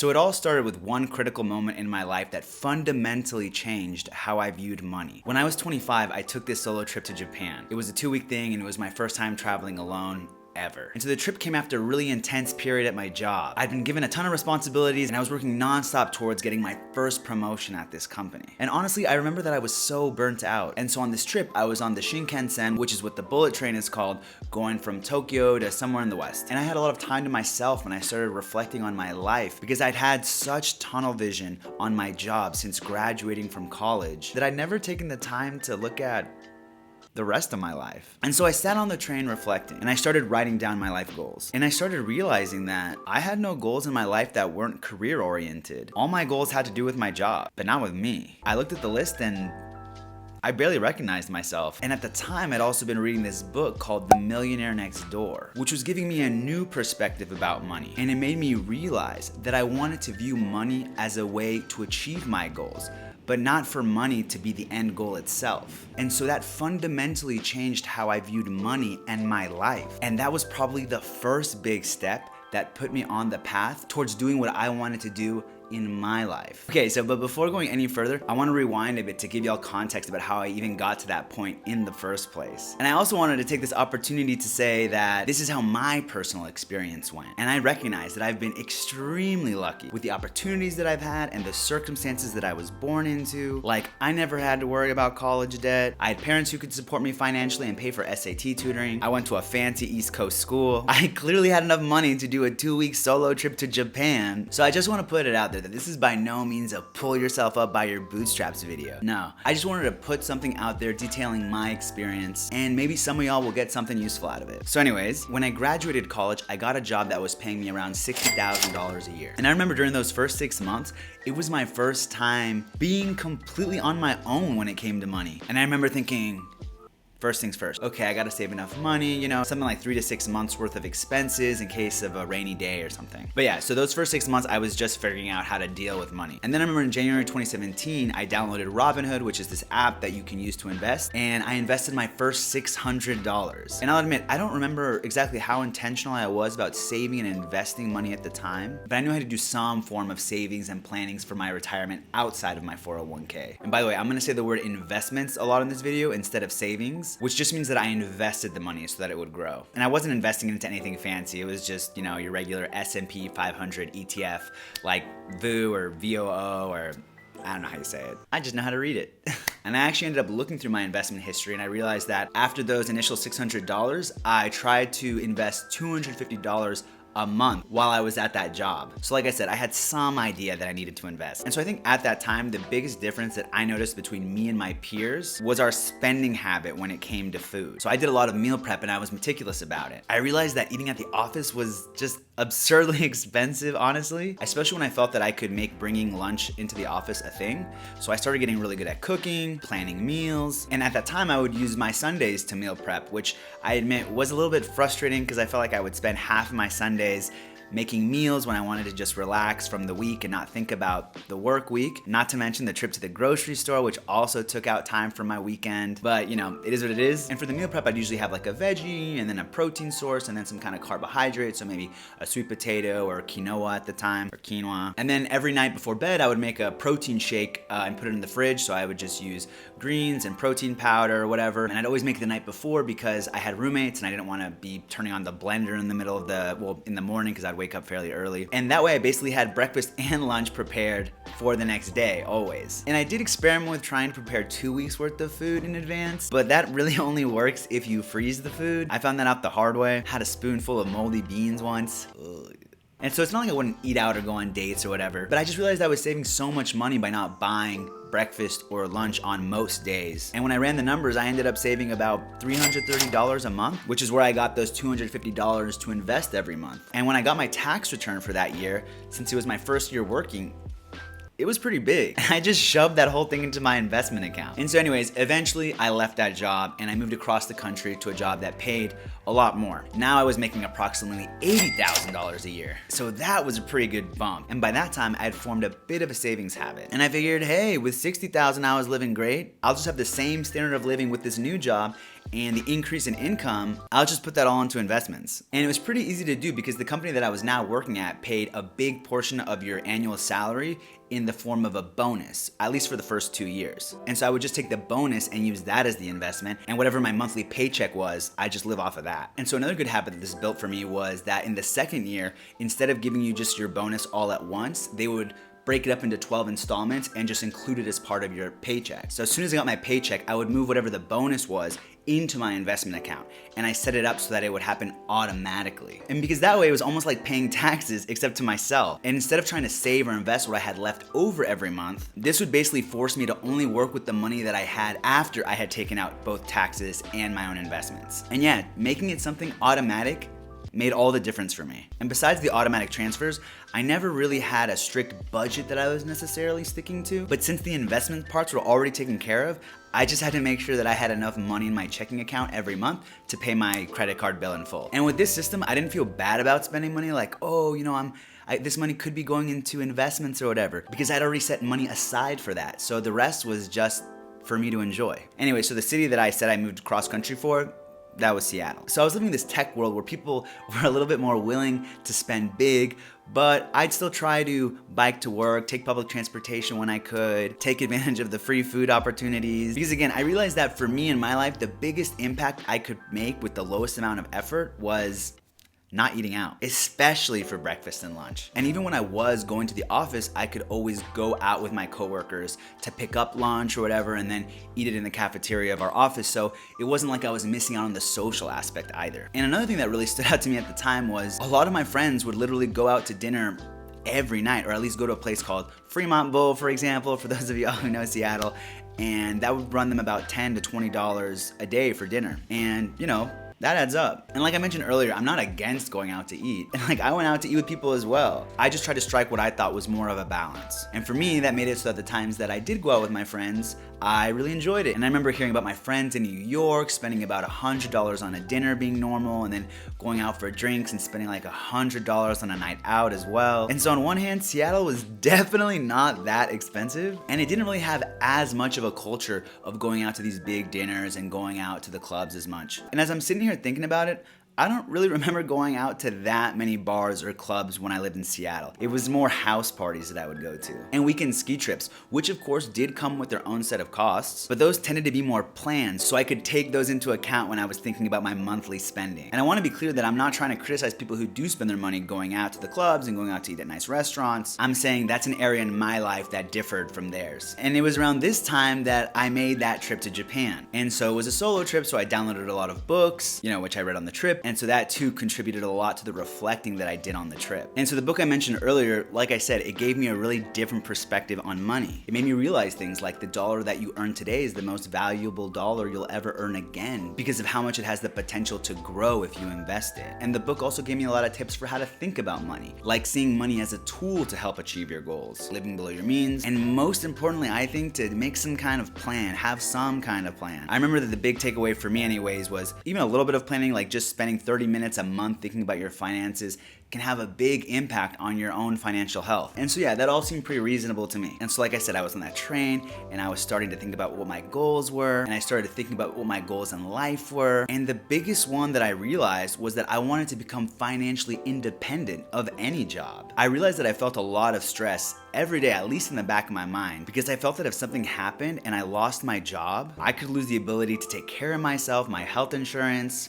So it all started with one critical moment in my life that fundamentally changed how I viewed money. When I was 25, I took this solo trip to Japan. It was a 2-week thing and it was my first time traveling alone ever. And so the trip came after a really intense period at my job. I'd been given a ton of responsibilities and I was working nonstop towards getting my first promotion at this company. And honestly, I remember that I was so burnt out. And so on this trip, I was on the Shinkansen, which is what the bullet train is called, going from Tokyo to somewhere in the West. And I had a lot of time to myself when I started reflecting on my life because I'd had such tunnel vision on my job since graduating from college that I'd never taken the time to look at the rest of my life. And so I sat on the train reflecting and I started writing down my life goals. And I started realizing that I had no goals in my life that weren't career oriented. All my goals had to do with my job, but not with me. I looked at the list and I barely recognized myself. And at the time, I'd also been reading this book called The Millionaire Next Door, which was giving me a new perspective about money. And it made me realize that I wanted to view money as a way to achieve my goals, but not for money to be the end goal itself. And so that fundamentally changed how I viewed money and my life. And that was probably the first big step that put me on the path towards doing what I wanted to do in my life. Okay, but before going any further, I want to rewind a bit to give y'all context about how I even got to that point in the first place. And I also wanted to take this opportunity to say that this is how my personal experience went. And I recognize that I've been extremely lucky with the opportunities that I've had and the circumstances that I was born into. Like, I never had to worry about college debt. I had parents who could support me financially and pay for SAT tutoring. I went to a fancy East Coast school. I clearly had enough money to do a 2-week solo trip to Japan. So I just want to put it out there that this is by no means a pull yourself up by your bootstraps video. No, I just wanted to put something out there detailing my experience and maybe some of y'all will get something useful out of it. So anyways, when I graduated college, I got a job that was paying me around $60,000 a year. And I remember during those first 6 months, it was my first time being completely on my own when it came to money. And I remember thinking, first things first. Okay, I gotta save enough money, something like 3 to 6 months worth of expenses in case of a rainy day or something. But yeah, so those first 6 months, I was just figuring out how to deal with money. And then I remember in January 2017, I downloaded Robinhood, which is this app that you can use to invest. And I invested my first $600. And I'll admit, I don't remember exactly how intentional I was about saving and investing money at the time, but I knew how to do some form of savings and plannings for my retirement outside of my 401k. And by the way, I'm gonna say the word investments a lot in this video instead of savings, which just means that I invested the money so that it would grow. And I wasn't investing into anything fancy. It was just, your regular S&P 500 ETF like VOO or VOO or I don't know how you say it. I just know how to read it. And I actually ended up looking through my investment history and I realized that after those initial $600, I tried to invest $250 a month while I was at that job. So like I said, I had some idea that I needed to invest. And so I think at that time, the biggest difference that I noticed between me and my peers was our spending habit when it came to food. So I did a lot of meal prep and I was meticulous about it. I realized that eating at the office was just absurdly expensive, honestly, especially when I felt that I could make bringing lunch into the office a thing. So I started getting really good at cooking, planning meals. And at that time, I would use my Sundays to meal prep, which I admit was a little bit frustrating because I felt like I would spend half of my Sundays making meals when I wanted to just relax from the week and not think about the work week. Not to mention the trip to the grocery store, which also took out time from my weekend. But it is what it is. And for the meal prep, I'd usually have like a veggie and then a protein source and then some kind of carbohydrate. So maybe a sweet potato or quinoa at the time, or quinoa. And then every night before bed, I would make a protein shake and put it in the fridge. So I would just use greens and protein powder or whatever. And I'd always make it the night before because I had roommates and I didn't want to be turning on the blender in the middle of in the morning because I'd wake up fairly early. And that way I basically had breakfast and lunch prepared for the next day, always. And I did experiment with trying to prepare 2 weeks worth of food in advance, but that really only works if you freeze the food. I found that out the hard way. Had a spoonful of moldy beans once. Ugh. And so it's not like I wouldn't eat out or go on dates or whatever, but I just realized I was saving so much money by not buying breakfast or lunch on most days. And when I ran the numbers, I ended up saving about $330 a month, which is where I got those $250 to invest every month. And when I got my tax return for that year, since it was my first year working, it was pretty big. I just shoved that whole thing into my investment account. And so anyways, eventually I left that job and I moved across the country to a job that paid a lot more. Now I was making approximately $80,000 a year. So that was a pretty good bump. And by that time, I had formed a bit of a savings habit. And I figured, hey, with $60,000 I was living great. I'll just have the same standard of living with this new job, and the increase in income, I'll just put that all into investments. And it was pretty easy to do because the company that I was now working at paid a big portion of your annual salary in the form of a bonus, at least for the first 2 years. And so I would just take the bonus and use that as the investment, and whatever my monthly paycheck was, I just live off of that. And so another good habit that this built for me was that in the second year, instead of giving you just your bonus all at once, they would break it up into 12 installments and just include it as part of your paycheck. So as soon as I got my paycheck, I would move whatever the bonus was into my investment account, and I set it up so that it would happen automatically. And because that way it was almost like paying taxes, except to myself. And instead of trying to save or invest what I had left over every month, this would basically force me to only work with the money that I had after I had taken out both taxes and my own investments. And yeah, making it something automatic made all the difference for me. And besides the automatic transfers, I never really had a strict budget that I was necessarily sticking to. But since the investment parts were already taken care of, I just had to make sure that I had enough money in my checking account every month to pay my credit card bill in full. And with this system, I didn't feel bad about spending money, like, oh, you know, this money could be going into investments or whatever, because I'd already set money aside for that. So the rest was just for me to enjoy. Anyway, so the city that I said I moved cross country for, that was Seattle. So I was living in this tech world where people were a little bit more willing to spend big, but I'd still try to bike to work, take public transportation when I could, take advantage of the free food opportunities. Because again, I realized that for me in my life, the biggest impact I could make with the lowest amount of effort was not eating out, especially for breakfast and lunch. And even when I was going to the office, I could always go out with my coworkers to pick up lunch or whatever and then eat it in the cafeteria of our office. So it wasn't like I was missing out on the social aspect either. And another thing that really stood out to me at the time was a lot of my friends would literally go out to dinner every night, or at least go to a place called Fremont Bowl, for example, for those of y'all who know Seattle. And that would run them about $10 to $20 a day for dinner. And you know, that adds up. And like I mentioned earlier, I'm not against going out to eat. And like I went out to eat with people as well. I just tried to strike what I thought was more of a balance. And for me, that made it so that the times that I did go out with my friends, I really enjoyed it. And I remember hearing about my friends in New York spending about $100 on a dinner being normal, and then going out for drinks and spending like $100 on a night out as well. And so on one hand, Seattle was definitely not that expensive, and it didn't really have as much of a culture of going out to these big dinners and going out to the clubs as much. And as I'm sitting here thinking about it, I don't really remember going out to that many bars or clubs when I lived in Seattle. It was more house parties that I would go to, and weekend ski trips, which of course did come with their own set of costs, but those tended to be more planned, so I could take those into account when I was thinking about my monthly spending. And I want to be clear that I'm not trying to criticize people who do spend their money going out to the clubs and going out to eat at nice restaurants. I'm saying that's an area in my life that differed from theirs. And it was around this time that I made that trip to Japan. And so it was a solo trip, so I downloaded a lot of books, which I read on the trip. And so that too contributed a lot to the reflecting that I did on the trip. And so the book I mentioned earlier, like I said, it gave me a really different perspective on money. It made me realize things like the dollar that you earn today is the most valuable dollar you'll ever earn again, because of how much it has the potential to grow if you invest it. And the book also gave me a lot of tips for how to think about money, like seeing money as a tool to help achieve your goals, living below your means, and most importantly, I think, to make some kind of plan, have some kind of plan. I remember that the big takeaway for me anyways was even a little bit of planning, like just spending 30 minutes a month thinking about your finances, can have a big impact on your own financial health. And so yeah, that all seemed pretty reasonable to me. And so like I said, I was on that train and I was starting to think about what my goals were, and I started thinking about what my goals in life were. And the biggest one that I realized was that I wanted to become financially independent of any job. I realized that I felt a lot of stress every day, at least in the back of my mind, because I felt that if something happened and I lost my job, I could lose the ability to take care of myself, my health insurance,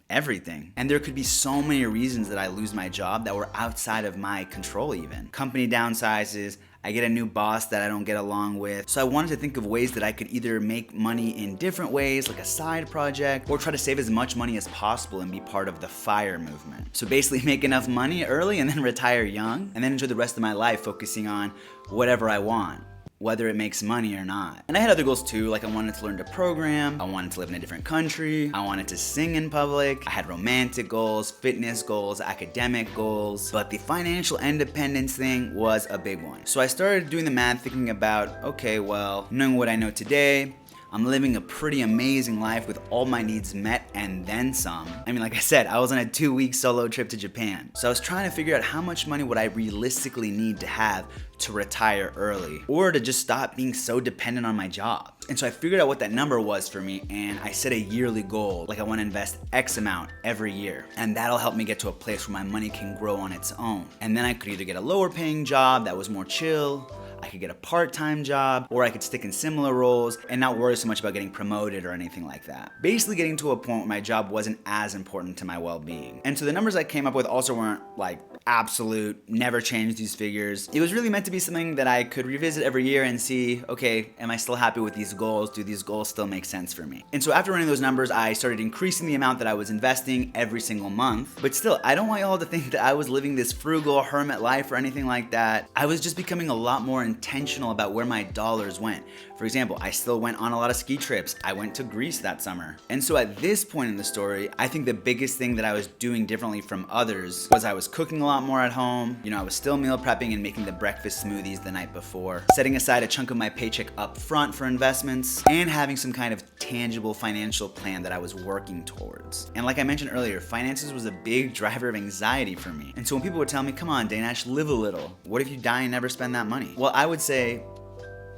everything. And there could be so many reasons that I lose my job that were outside of my control even. Company downsizes, I get a new boss that I don't get along with. So I wanted to think of ways that I could either make money in different ways, like a side project, or try to save as much money as possible and be part of the FIRE movement. So basically make enough money early and then retire young, and then enjoy the rest of my life focusing on whatever I want, whether it makes money or not. And I had other goals too, like I wanted to learn to program, I wanted to live in a different country, I wanted to sing in public, I had romantic goals, fitness goals, academic goals, but the financial independence thing was a big one. So I started doing the math, thinking about, okay, well, knowing what I know today, I'm living a pretty amazing life with all my needs met and then some. I mean, like I said, I was on a 2-week solo trip to Japan. So I was trying to figure out how much money would I realistically need to have to retire early or to just stop being so dependent on my job. And so I figured out what that number was for me, and I set a yearly goal, like I want to invest X amount every year. And that'll help me get to a place where my money can grow on its own. And then I could either get a lower paying job that was more chill, I could get a part-time job, or I could stick in similar roles and not worry so much about getting promoted or anything like that. Basically getting to a point where my job wasn't as important to my well-being. And so the numbers I came up with also weren't like absolute, never change these figures. It was really meant to be something that I could revisit every year and see, okay, am I still happy with these goals? Do these goals still make sense for me? And so after running those numbers, I started increasing the amount that I was investing every single month. But still, I don't want y'all to think that I was living this frugal hermit life or anything like that. I was just becoming a lot more intentional about where my dollars went. For example, I still went on a lot of ski trips. I went to Greece that summer. And so at this point in the story, I think the biggest thing that I was doing differently from others was I was cooking a lot more at home. You know, I was still meal prepping and making the breakfast smoothies the night before, setting aside a chunk of my paycheck up front for investments, and having some kind of tangible financial plan that I was working towards. And like I mentioned earlier, finances was a big driver of anxiety for me. And so when people would tell me, come on, Danash, live a little. What if you die and never spend that money? Well, I would say,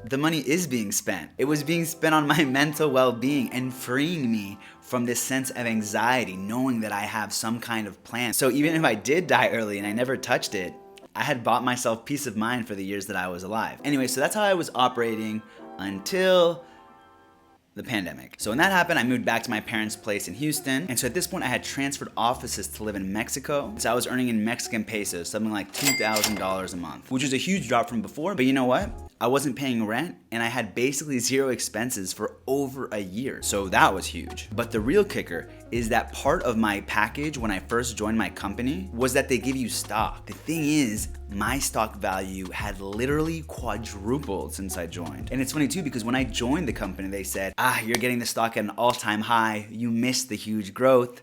the money is being spent. It was being spent on my mental well-being and freeing me from this sense of anxiety, knowing that I have some kind of plan. So even if I did die early and I never touched it, I had bought myself peace of mind for the years that I was alive. Anyway, so that's how I was operating until the pandemic. So when that happened, I moved back to my parents' place in Houston. And so at this point, I had transferred offices to live in Mexico. So I was earning in Mexican pesos, something like $2,000 a month, which was a huge drop from before. But you know what? I wasn't paying rent and I had basically zero expenses for over a year. So that was huge. But the real kicker is that part of my package when I first joined my company was that they give you stock. The thing is, my stock value had literally quadrupled since I joined. And it's funny too, because when I joined the company, they said, you're getting the stock at an all-time high. You missed the huge growth.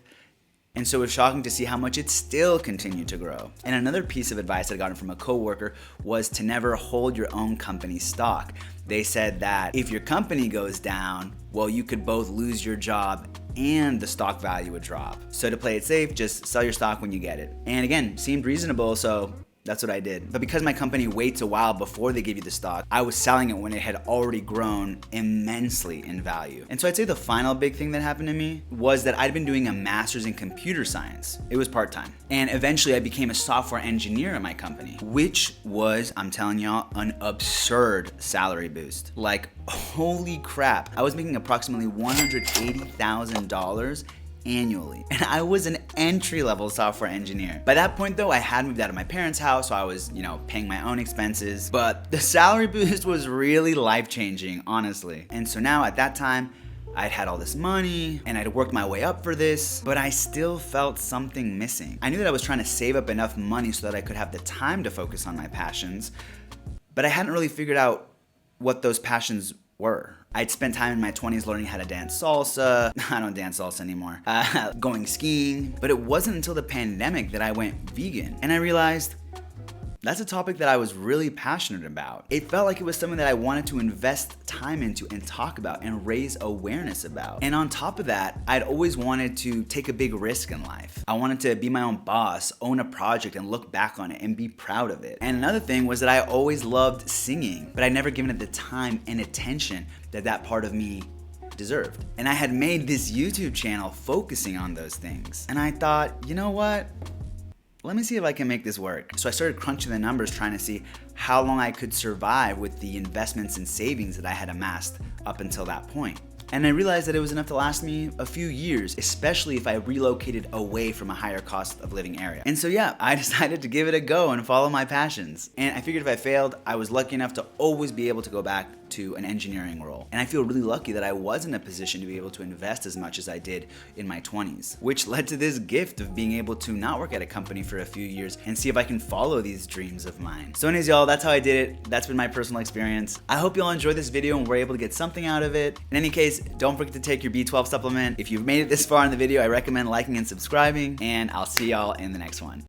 And so it was shocking to see how much it still continued to grow. And another piece of advice I got from a coworker was to never hold your own company's stock. They said that if your company goes down, well, you could both lose your job and the stock value would drop. So to play it safe, just sell your stock when you get it. And again, seemed reasonable, so that's what I did. But because my company waits a while before they give you the stock, I was selling it when it had already grown immensely in value. And so I'd say the final big thing that happened to me was that I'd been doing a master's in computer science. It was part-time. And eventually I became a software engineer at my company, which was, I'm telling y'all, an absurd salary boost. Like, holy crap. I was making approximately $180,000 annually. And I was an entry-level software engineer. By that point though, I had moved out of my parents' house, so I was, paying my own expenses. But the salary boost was really life-changing, honestly. And so now at that time, I'd had all this money and I'd worked my way up for this, but I still felt something missing. I knew that I was trying to save up enough money so that I could have the time to focus on my passions, but I hadn't really figured out what those passions were. I'd spent time in my 20s learning how to dance salsa. I don't dance salsa anymore. Going skiing. But it wasn't until the pandemic that I went vegan. And I realized that's a topic that I was really passionate about. It felt like it was something that I wanted to invest time into and talk about and raise awareness about. And on top of that, I'd always wanted to take a big risk in life. I wanted to be my own boss, own a project, and look back on it and be proud of it. And another thing was that I always loved singing, but I'd never given it the time and attention that part of me deserved. And I had made this YouTube channel focusing on those things. And I thought, you know what? Let me see if I can make this work. So I started crunching the numbers, trying to see how long I could survive with the investments and savings that I had amassed up until that point. And I realized that it was enough to last me a few years, especially if I relocated away from a higher cost of living area. And so yeah, I decided to give it a go and follow my passions. And I figured if I failed, I was lucky enough to always be able to go back to an engineering role. And I feel really lucky that I was in a position to be able to invest as much as I did in my 20s, which led to this gift of being able to not work at a company for a few years and see if I can follow these dreams of mine. So anyways, y'all, that's how I did it. That's been my personal experience. I hope y'all enjoyed this video and were able to get something out of it. In any case, don't forget to take your B12 supplement. If you've made it this far in the video, I recommend liking and subscribing, and I'll see y'all in the next one.